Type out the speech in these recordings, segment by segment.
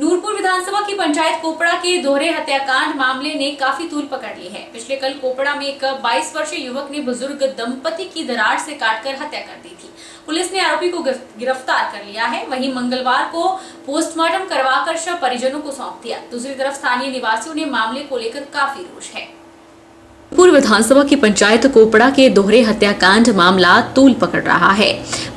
नूरपुर विधानसभा की पंचायत कोपड़ा के दोहरे हत्याकांड मामले ने काफी तूल पकड़ ली है। पिछले कल कोपड़ा में एक 22 वर्षीय युवक ने बुजुर्ग दंपति की दरार से काटकर हत्या कर दी थी। पुलिस ने आरोपी को गिरफ्तार कर लिया है। वहीं मंगलवार को पोस्टमार्टम करवाकर शव परिजनों को सौंप दिया। दूसरी तरफ स्थानीय निवासियों ने मामले को लेकर काफी रोष है। पूर्व विधानसभा की पंचायत कोपड़ा के दोहरे हत्याकांड मामला तूल पकड़ रहा है।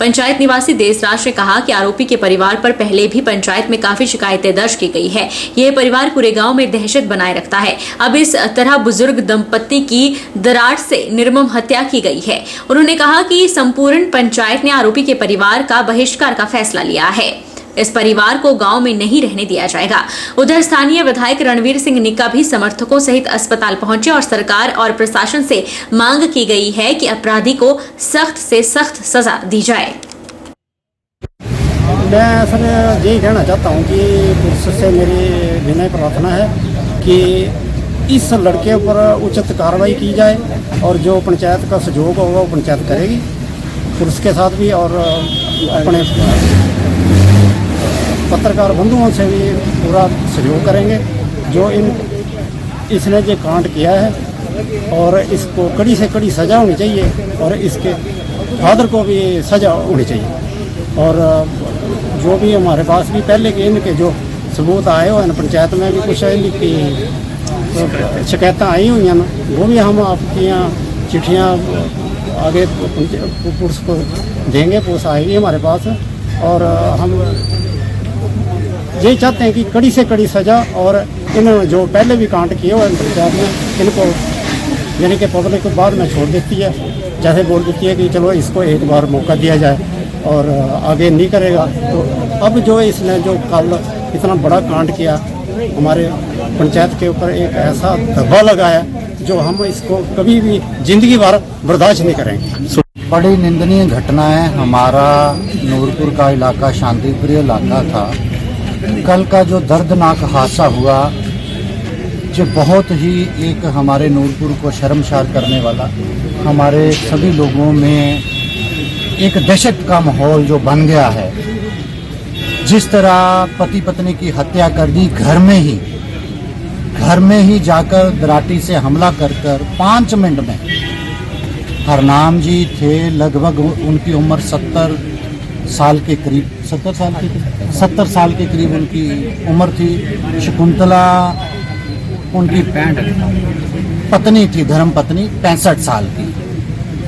पंचायत निवासी देसराज ने कहा कि आरोपी के परिवार पर पहले भी पंचायत में काफी शिकायतें दर्ज की गई है। यह परिवार पूरे गांव में दहशत बनाए रखता है। अब इस तरह बुजुर्ग दंपति की दरार से निर्मम हत्या की गई है। उन्होंने कहा कि संपूर्ण पंचायत ने आरोपी के परिवार का बहिष्कार का फैसला लिया है। इस परिवार को गांव में नहीं रहने दिया जाएगा। उधर स्थानीय विधायक रणवीर सिंह निक्का भी समर्थकों सहित अस्पताल पहुंचे और सरकार और प्रशासन से मांग की गई है कि अपराधी को सख्त से सख्त सजा दी जाए। मैं सर यही कहना चाहता हूं कि पुलिस से मेरी विनय प्रार्थना है कि इस लड़के पर उचित कार्रवाई की जाए और जो पंचायत का सहयोग होगा वो पंचायत करेगी पुलिस के साथ भी, और अपने पत्रकार बंधुओं से भी पूरा सहयोग करेंगे। जो इसने जो कांड किया है और इसको कड़ी से कड़ी सज़ा होनी चाहिए और इसके फादर को भी सज़ा होनी चाहिए। और जो भी हमारे पास भी पहले के इनके जो सबूत आए हुए हैं, पंचायत में भी कुछ इनकी शिकायतें आई हुई हैं, वो भी हम आपकी यहाँ चिट्ठियाँ आगे पुलिस को देंगे। पुलिस आएगी हमारे पास और हम यही चाहते हैं कि कड़ी से कड़ी सज़ा, और इन्होंने जो पहले भी कांड किए हुए पंचायत में इनको यानी कि पब्लिक को बाद में छोड़ देती है, जैसे बोल देती है कि चलो इसको एक बार मौका दिया जाए और आगे नहीं करेगा। तो अब जो इसने जो कल इतना बड़ा कांड किया, हमारे पंचायत के ऊपर एक ऐसा धब्बा लगाया जो हम इसको कभी भी जिंदगी भर बर्दाश्त नहीं करेंगे। बड़ी निंदनीय घटना है। हमारा नूरपुर का इलाका शांतिप्रिय इलाका था। कल का जो दर्दनाक हादसा हुआ, जो बहुत ही एक हमारे नूरपुर को शर्मसार करने वाला, हमारे सभी लोगों में एक दहशत का माहौल जो बन गया है। जिस तरह पति पत्नी की हत्या कर दी, घर में ही जाकर दराटी से हमला कर 5 मिनट में। हरनाम जी थे, लगभग उनकी उम्र 70 साल के करीब 70 साल के करीब उनकी उम्र थी। शकुंतला उनकी पत्नी थी, धर्म पत्नी 65 साल की।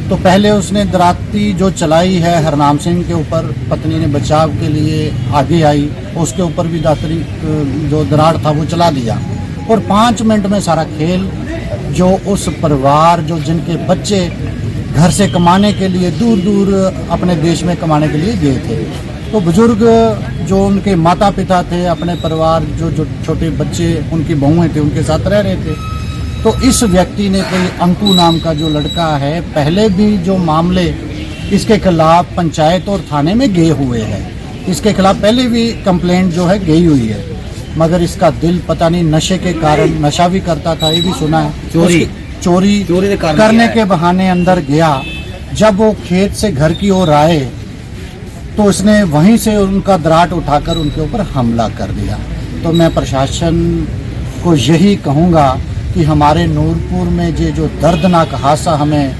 तो पहले उसने दराती जो चलाई है हरनाम सिंह के ऊपर, पत्नी ने बचाव के लिए आगे आई, उसके ऊपर भी दातरी जो दरार था वो चला दिया। और 5 मिनट में सारा खेल जो उस परिवार जो जिनके बच्चे घर से कमाने के लिए दूर दूर अपने देश में कमाने के लिए गए थे, तो बुजुर्ग जो उनके माता पिता थे, अपने परिवार जो छोटे बच्चे उनकी बहुएं थे, उनके साथ रह रहे थे। तो इस व्यक्ति ने कोई अंकु नाम का जो लड़का है, पहले भी जो मामले इसके खिलाफ पंचायत और थाने में गए हुए हैं, इसके खिलाफ पहले भी कंप्लेंट जो है गई हुई है, मगर इसका दिल पता नहीं नशे के कारण, नशा भी करता था ये भी सुना है, चोरी करने के बहाने अंदर गया। जब वो खेत से घर की ओर आए तो उसने वहीं से उनका दराट उठाकर उनके ऊपर हमला कर दिया। तो मैं प्रशासन को यही कहूँगा कि हमारे नूरपुर में जो दर्दनाक हादसा हमें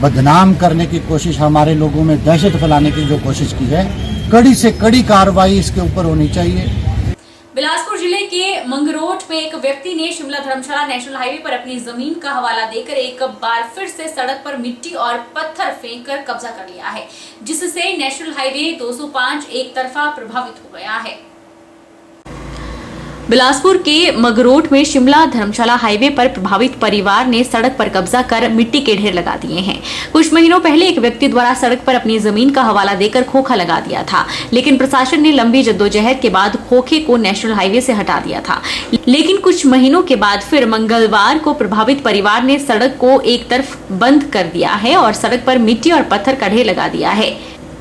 बदनाम करने की कोशिश, हमारे लोगों में दहशत फैलाने की जो कोशिश की है, कड़ी से कड़ी कार्रवाई इसके ऊपर होनी चाहिए। बिलासपुर जिले के मंगरोट में एक व्यक्ति ने शिमला धर्मशाला नेशनल हाईवे पर अपनी जमीन का हवाला देकर एक बार फिर से सड़क पर मिट्टी और पत्थर फेंककर कब्जा कर लिया है, जिससे नेशनल हाईवे 205 एक तरफा प्रभावित हो गया है। बिलासपुर के मगरोट में शिमला धर्मशाला हाईवे पर प्रभावित परिवार ने सड़क पर कब्जा कर मिट्टी के ढेर लगा दिए हैं। कुछ महीनों पहले एक व्यक्ति द्वारा सड़क पर अपनी जमीन का हवाला देकर खोखा लगा दिया था, लेकिन प्रशासन ने लंबी जद्दोजहद के बाद खोखे को नेशनल हाईवे से हटा दिया था। लेकिन कुछ महीनों के बाद फिर मंगलवार को प्रभावित परिवार ने सड़क को एक तरफ बंद कर दिया है और सड़क पर मिट्टी और पत्थर का ढेर लगा दिया है।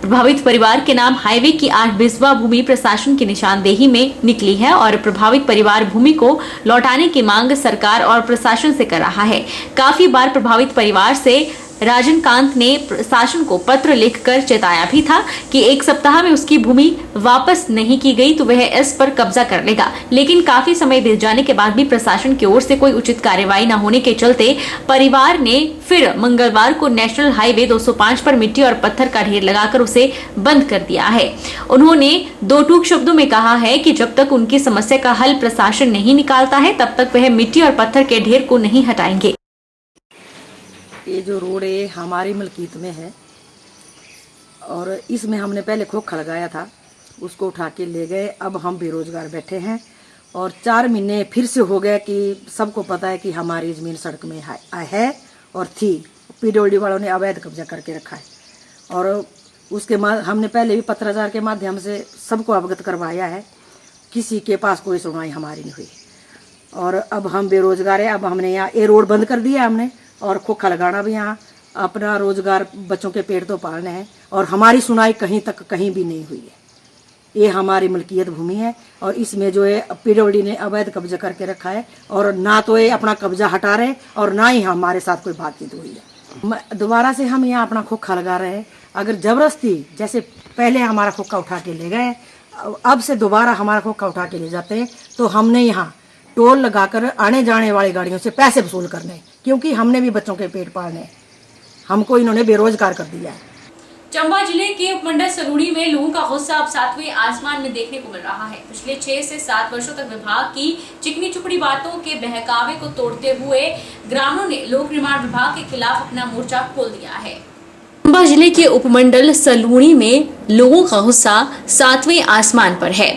प्रभावित परिवार के नाम हाईवे की 8 बिस्वा भूमि प्रशासन की निशानदेही में निकली है और प्रभावित परिवार भूमि को लौटाने की मांग सरकार और प्रशासन से कर रहा है। काफी बार प्रभावित परिवार से राजनकांत ने प्रशासन को पत्र लिखकर चेताया भी था कि 1 सप्ताह में उसकी भूमि वापस नहीं की गई तो वह इस पर कब्जा कर लेगा। लेकिन काफी समय बीत जाने के बाद भी प्रशासन की ओर से कोई उचित कार्यवाही न होने के चलते परिवार ने फिर मंगलवार को नेशनल हाईवे 205 पर मिट्टी और पत्थर का ढेर लगाकर उसे बंद कर दिया है। उन्होंने दो टूक शब्दों में कहा है कि जब तक उनकी समस्या का हल प्रशासन नहीं निकालता है तब तक वह मिट्टी और पत्थर के ढेर को नहीं हटाएंगे। ये जो रोड है हमारी मलकीत में है और इसमें हमने पहले खोखा लगाया था, उसको उठा के ले गए। अब हम बेरोजगार बैठे हैं और 4 महीने फिर से हो गए कि सबको पता है कि हमारी जमीन सड़क में है और थी। पीडब्ल्यूडी वालों ने अवैध कब्जा करके रखा है और उसके हमने पहले भी पत्राचार के माध्यम से सबको अवगत करवाया है, किसी के पास कोई सुनवाई हमारी नहीं हुई और अब हम बेरोजगार है। अब हमने यहाँ ये रोड बंद कर दिया हमने और खोखा लगाना भी, यहाँ अपना रोजगार बच्चों के पेट तो पालने हैं और हमारी सुनाई कहीं भी नहीं हुई है। ये हमारी मलकियत भूमि है और इसमें जो है पीडब्ल्यूडी ने अवैध कब्जा करके रखा है और ना तो ये अपना कब्जा हटा रहे और ना ही हमारे साथ कोई बातचीत हुई है। दोबारा से हम यहाँ अपना खोखा लगा रहे हैं। अगर जबरदस्ती जैसे पहले हमारा खोखा उठा के ले गए, अब से दोबारा हमारा खोखा उठा के ले जाते हैं तो हमने यहाँ टोल लगाकर आने जाने वाली गाड़ियों से पैसे वसूल करने, क्योंकि हमने भी बच्चों के पेट पालने। हमको इन्होंने बेरोजगार कर दिया है। चंबा जिले के उपमंडल सलूणी में लोगों का गुस्सा अब 7वें आसमान में देखने को मिल रहा है। पिछले 6 से 7 वर्षों तक विभाग की चिकनी चुपड़ी बातों के बहकावे को तोड़ते हुए ग्रामीणों ने लोक निर्माण विभाग के खिलाफ अपना मोर्चा खोल दिया है। चंबा जिले के उपमंडल सलूणी में लोगों का गुस्सा 7वें आसमान पर है।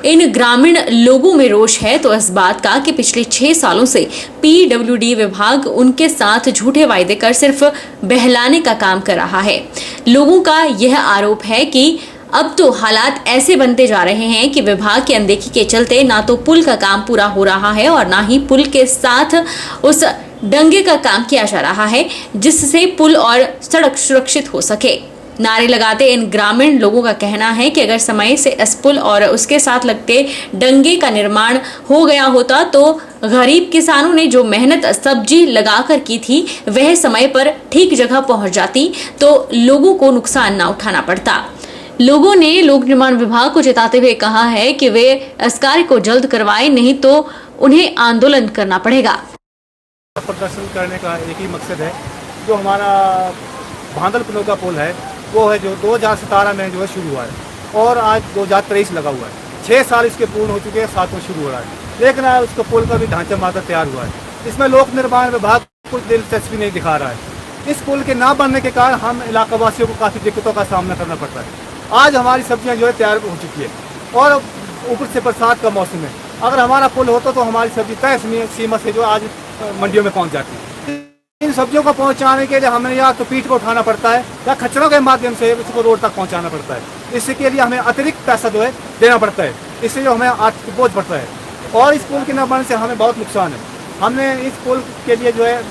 इन ग्रामीण लोगों में रोष है तो इस बात का कि पिछले 6 सालों से पीडब्ल्यूडी विभाग उनके साथ झूठे वायदे कर सिर्फ बहलाने का काम कर रहा है। लोगों का यह आरोप है कि अब तो हालात ऐसे बनते जा रहे हैं कि विभाग की अनदेखी के चलते ना तो पुल का काम पूरा हो रहा है और ना ही पुल के साथ उस डंगे का काम किया जा रहा है जिससे पुल और सड़क सुरक्षित हो सके। नारे लगाते इन ग्रामीण लोगों का कहना है कि अगर समय से इस पुल और उसके साथ लगते डंगे का निर्माण हो गया होता तो गरीब किसानों ने जो मेहनत सब्जी लगाकर की थी वह समय पर ठीक जगह पहुंच जाती तो लोगों को नुकसान ना उठाना पड़ता। लोगों ने लोक निर्माण विभाग को चेताते हुए कहा है कि वे इस कार्य को जल्द करवाएं, नहीं तो उन्हें आंदोलन करना पड़ेगा। प्रदर्शन करने का एक ही मकसद है, जो हमारा भांदल पुलों का पुल है वो है जो 2017 में जो है शुरू हुआ है और आज 2023 लगा हुआ है। 6 साल इसके पूर्ण हो चुके हैं, 7वां शुरू हो रहा है, लेकिन उसका पुल का भी ढांचा मात्र तैयार हुआ है। इसमें लोक निर्माण विभाग कुछ दिलचस्पी नहीं दिखा रहा है। इस पुल के ना बनने के कारण हम इलाका वासियों को काफ़ी दिक्कतों का सामना करना पड़ता है। आज हमारी सब्जियां जो है तैयार हो चुकी है और ऊपर से बरसात का मौसम है। अगर हमारा पुल होता तो हमारी सब्जी तय सीमा से जो आज मंडियों में पहुँच जाती है। इन सब्जियों को पहुंचाने के लिए हमें या तो पीठ को उठाना पड़ता है या खच्चरों के माध्यम से इसको रोड तक पहुंचाना पड़ता है। इसके लिए हमें अतिरिक्त पैसा जो है देना पड़ता है, इससे जो हमें आर्थिक बोझ पड़ता है और इस पुल के न बनने से हमें बहुत नुकसान है। हमने इस पुल के लिए जो है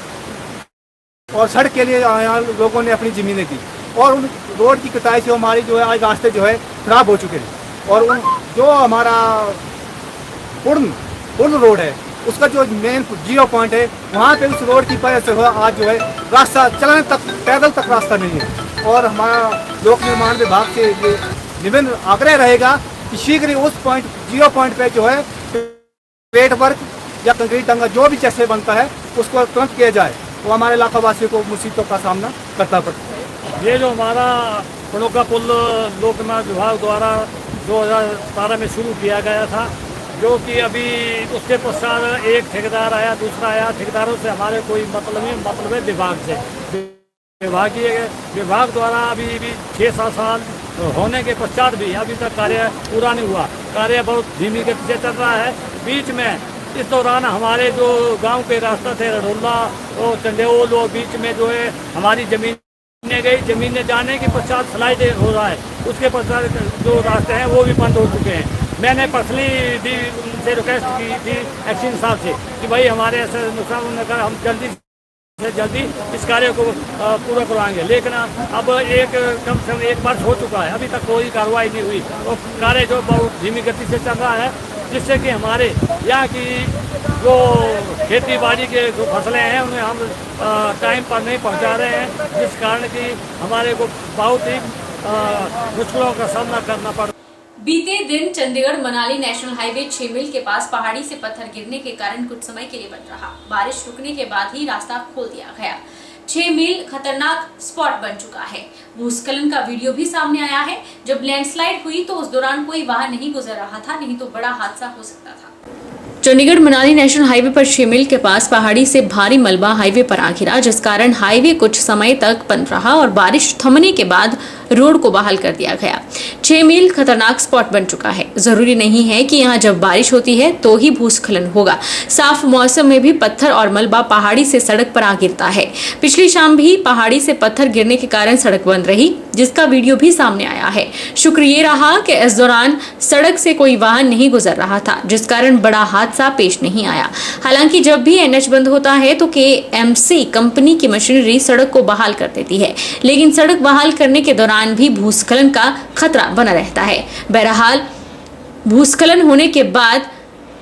और सड़क के लिए यहाँ लोगों ने अपनी ज़मीनें दी और उन रोड की कटाई से हमारी जो है आज रास्ते जो है खराब हो चुके हैं और जो हमारा पुल रोड है उसका जो मेन 0 पॉइंट है वहाँ पे उस रोड की वजह से आज जो है रास्ता चलाने तक पैदल तक रास्ता नहीं है और हमारा लोक निर्माण विभाग से ये निवेदन आग्रह रहेगा कि शीघ्र ही उस 0 पॉइंट पे जो है पेट वर्क या कंक्रीट डंगा जो भी जैसे बनता है उसको तुरंत किया जाए, वो हमारे इलाका वासियों को मुसीबतों का सामना करना पड़ता है। ये जो हमारा पुलों का पुल लोक निर्माण विभाग द्वारा 2017 में शुरू किया गया था, जो कि अभी उसके पश्चात एक ठेकेदार आया, दूसरा आया। ठेकेदारों से हमारे कोई मतलब है विभाग से। विभाग द्वारा अभी 6-7 साल होने के पश्चात भी अभी तक कार्य पूरा नहीं हुआ। कार्य बहुत धीमी गति से चल रहा है। बीच में इस दौरान हमारे जो गांव के रास्ता थे रडोला और चंडेओल और बीच में जो है हमारी ज़मीनें जाने के पश्चात स्लाइड हो रहा है। उसके पश्चात जो रास्ते हैं वो भी बंद हो चुके हैं। मैंने पर्सनली भी उनसे रिक्वेस्ट की थी एक्शन साहब से कि भाई हमारे ऐसे नुकसान होने का हम जल्दी से जल्दी इस कार्य को पूरा करवाएंगे, लेकिन अब कम से कम 1 वर्ष हो चुका है, अभी तक कोई कार्रवाई नहीं हुई और कार्य जो बहुत धीमी गति से चल रहा है। जिससे कि हमारे यहाँ की जो खेती बाड़ी के जो फसलें हैं उन्हें हम टाइम पर नहीं पहुँचा रहे हैं, जिस कारण कि हमारे को बहुत ही मुश्किलों का सामना करना पड़। बीते दिन चंडीगढ़ मनाली नेशनल हाईवे 6 मील के पास पहाड़ी से पत्थर गिरने के कारण कुछ समय के लिए बंद रहा। बारिश रुकने के बाद ही रास्ता खोल दिया गया। 6 मील खतरनाक स्पॉट बन चुका है। भूस्खलन का वीडियो भी सामने आया है। जब लैंडस्लाइड हुई तो उस दौरान कोई वाहन नहीं गुजर रहा था, नहीं तो बड़ा हादसा हो सकता था। चंडीगढ़ मनाली नेशनल हाईवे पर 6 मील के पास पहाड़ी से भारी मलबा हाईवे पर आ गिरा, जिस कारण हाईवे कुछ समय तक बंद रहा और बारिश थमने के बाद रोड को बहाल कर दिया गया। 6 मील खतरनाक स्पॉट बन चुका है। जरूरी नहीं है कि यहाँ जब बारिश होती है तो ही भूस्खलन होगा। साफ मौसम में भी पत्थर और मलबा पहाड़ी से सड़क पर आ गिरता है। पिछली शाम भी पहाड़ी से पत्थर गिरने के कारण सड़क बंद रही, जिसका वीडियो भी सामने आया है। शुक्र ये रहा कि इस दौरान सड़क से कोई वाहन नहीं गुजर रहा था, जिस कारण बड़ा हादसा पेश नहीं आया। हालांकि जब भी एनएच बंद होता है तो केएमसी कंपनी की मशीनरी सड़क को बहाल कर देती है, लेकिन सड़क बहाल करने के दौरान भी भूस्खलन का खतरा बना रहता है। बहरहाल भूस्खलन होने के बाद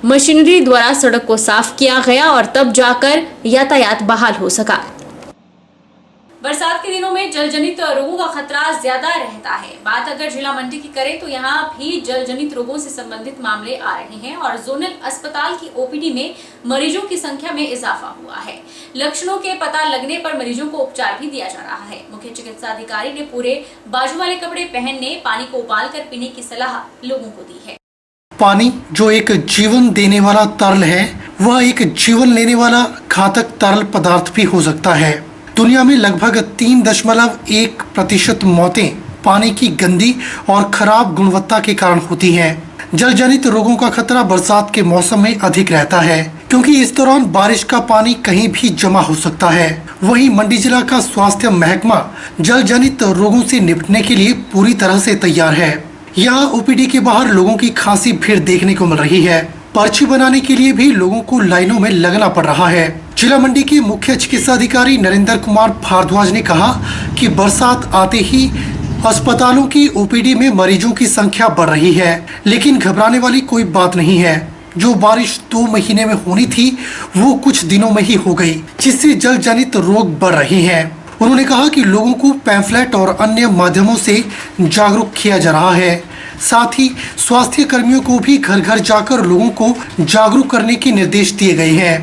मशीनरी द्वारा सड़क को साफ किया गया और तब जाकर यातायात बहाल हो सका। बरसात के दिनों में जलजनित रोगों का खतरा ज्यादा रहता है। बात अगर जिला मंडी की करें तो यहाँ भी जलजनित रोगों से संबंधित मामले आ रहे हैं और जोनल अस्पताल की ओपीडी में मरीजों की संख्या में इजाफा हुआ है। लक्षणों के पता लगने पर मरीजों को उपचार भी दिया जा रहा है। मुख्य चिकित्सा अधिकारी ने पूरे बाजू वाले कपड़े पहनने, पानी को उबाल कर पीने की सलाह लोगों को दी है। पानी जो एक जीवन देने वाला तरल है, वह एक जीवन लेने वाला घातक तरल पदार्थ भी हो सकता है। दुनिया में लगभग 3.1% मौतें पानी की गंदी और खराब गुणवत्ता के कारण होती हैं। जलजनित रोगों का खतरा बरसात के मौसम में अधिक रहता है, क्योंकि इस दौरान बारिश का पानी कहीं भी जमा हो सकता है। वहीं मंडी जिला का स्वास्थ्य महकमा जलजनित रोगों से निपटने के लिए पूरी तरह से तैयार है। यहाँ ओपीडी के बाहर लोगों की खासी भीड़ देखने को मिल रही है। पर्ची बनाने के लिए भी लोगों को लाइनों में लगना पड़ रहा है। जिला मंडी के मुख्य चिकित्सा अधिकारी नरेंद्र कुमार भारद्वाज ने कहा कि बरसात आते ही अस्पतालों की ओपीडी में मरीजों की संख्या बढ़ रही है, लेकिन घबराने वाली कोई बात नहीं है। जो बारिश 2 महीने में होनी थी वो कुछ दिनों में ही हो गई, जिससे जल जनित रोग बढ़ रहे हैं। उन्होंने कहा कि लोगों को पैम्फलेट और अन्य माध्यमों से जागरूक किया जा रहा है। साथ ही स्वास्थ्य कर्मियों को भी घर घर जाकर लोगों को जागरूक करने के निर्देश दिए गए हैं।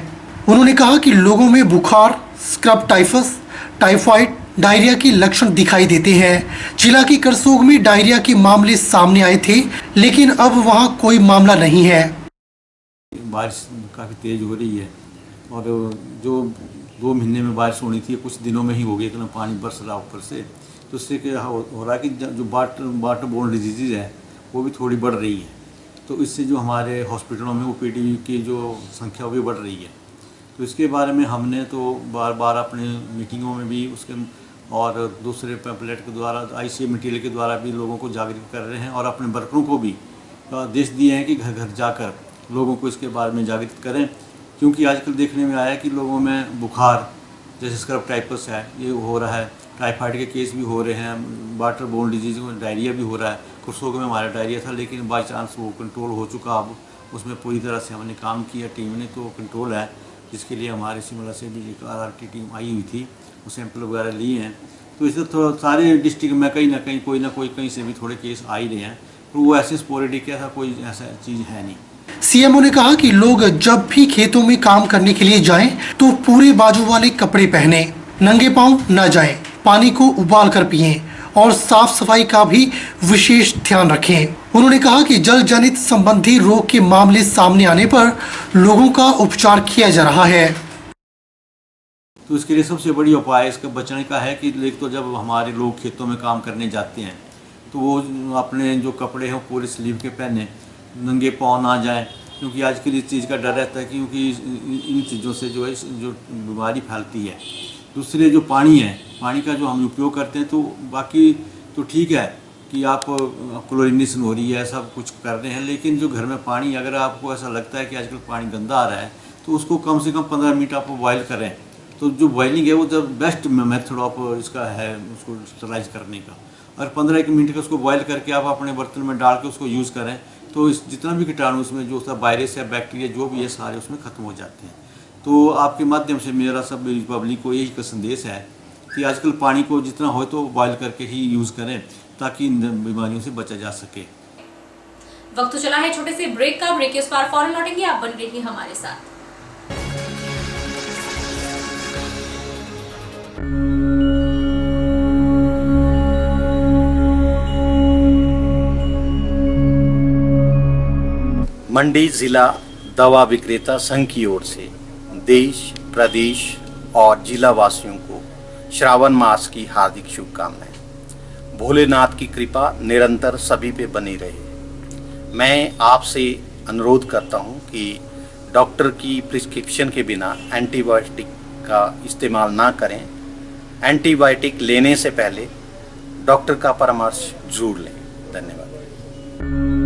उन्होंने कहा कि लोगों में बुखार, स्क्रब टाइफस, टाइफाइड, डायरिया के लक्षण दिखाई देते हैं। जिला की करसोग में डायरिया के मामले सामने आए थे, लेकिन अब वहां कोई मामला नहीं है। बारिश काफ़ी तेज़ हो रही है और जो 2 महीने में बारिश होनी थी कुछ दिनों में ही हो गई, इतना पानी बरस रहा ऊपर से, तो उससे क्या हो रहा है कि जो वाटर बोर्न डिजीज़ है वो भी थोड़ी बढ़ रही है। तो इससे जो हमारे हॉस्पिटलों में ओपीडी की जो संख्या वो भी बढ़ रही है। तो इसके बारे में हमने तो बार बार अपने मीटिंगों में भी उसके और दूसरे पैम्पलेट के द्वारा, आईसीए मटीरियल के द्वारा भी लोगों को जागरूक कर रहे हैं और अपने वर्करों को भी आदेश दिए हैं कि घर घर जाकर लोगों को इसके बारे में जागरूक करें। क्योंकि आजकल देखने में आया कि लोगों में बुखार, जैसे स्क्रब टाइफस है, ये हो रहा है, टाइफाइड के केस भी हो रहे हैं, वाटर बोर्न डिजीज़ में डायरिया भी हो रहा है। करसोग में हमारा डायरिया था, लेकिन बाई चांस वो कंट्रोल हो चुका। अब उसमें पूरी तरह से हमने काम किया, टीम ने, तो कंट्रोल है, जिसके लिए हमारे शिमला से भी एक RRT टीम आई हुई थी, वो सैंपल वगैरह लिए हैं। तो इससे थोड़ा सारे डिस्ट्रिक्ट में कहीं ना कोई कहीं से भी थोड़े केस आ ही रहे हैं, पर वो ऐसे स्पोरेडिक ऐसा कोई ऐसा चीज़ है नहीं। सीएमओ ने कहा कि लोग जब भी खेतों में काम करने के लिए जाएं तो पूरे बाजू वाले कपड़े पहने, नंगे पांव न जाएं, पानी को उबाल कर पिएं और साफ सफाई का भी विशेष ध्यान रखें। उन्होंने कहा कि जल जनित संबंधी रोग के मामले सामने आने पर लोगों का उपचार किया जा रहा है। तो इसके लिए सबसे बड़ी उपाय इसका बचने का है कि एक तो जब हमारे लोग खेतों में काम करने जाते हैं तो वो अपने जो कपड़े हैं पूरे स्लीव के पहने, नंगे पाँव ना जाएं, क्योंकि आजकल इस चीज़ का डर रहता है क्योंकि इन चीज़ों से जो है जो बीमारी फैलती है। दूसरे जो पानी है, पानी का जो हम उपयोग करते हैं, तो बाकी तो ठीक है कि आप क्लोरीनेशन हो रही है, सब कुछ कर रहे हैं, लेकिन जो घर में पानी, अगर आपको ऐसा लगता है कि आजकल पानी गंदा आ रहा है तो उसको कम से कम 15 मिनट आप बॉयल करें। तो जो बॉयलिंग है वो द बेस्ट मेथड ऑफ इसका है उसको स्टरलाइज करने का। और 15 मिनट का उसको बॉयल करके आप अपने बर्तन में डाल के उसको यूज़ करें तो इस जितना भी कीटाणु उसमें जो उसका वायरस या बैक्टीरिया जो भी है सारे उसमें ख़त्म हो जाते हैं। तो आपके माध्यम से मेरा सब पब्लिक को यही संदेश है कि आजकल पानी को जितना हो तो बॉयल करके ही यूज़ करें ताकि इन बीमारियों से बचा जा सके। वक्त तो चला है छोटे से ब्रेक का। ब्रेक के उस पार फौरन लौटेंगे, आप बन रहिए हमारे साथ। मंडी जिला दवा विक्रेता संघ की ओर से देश, प्रदेश और जिला वासियों को श्रावण मास की हार्दिक शुभकामनाएं। भोलेनाथ की कृपा निरंतर सभी पे बनी रहे। मैं आपसे अनुरोध करता हूं कि डॉक्टर की प्रिस्क्रिप्शन के बिना एंटीबायोटिक का इस्तेमाल ना करें। एंटीबायोटिक लेने से पहले डॉक्टर का परामर्श जरूर लें। धन्यवाद।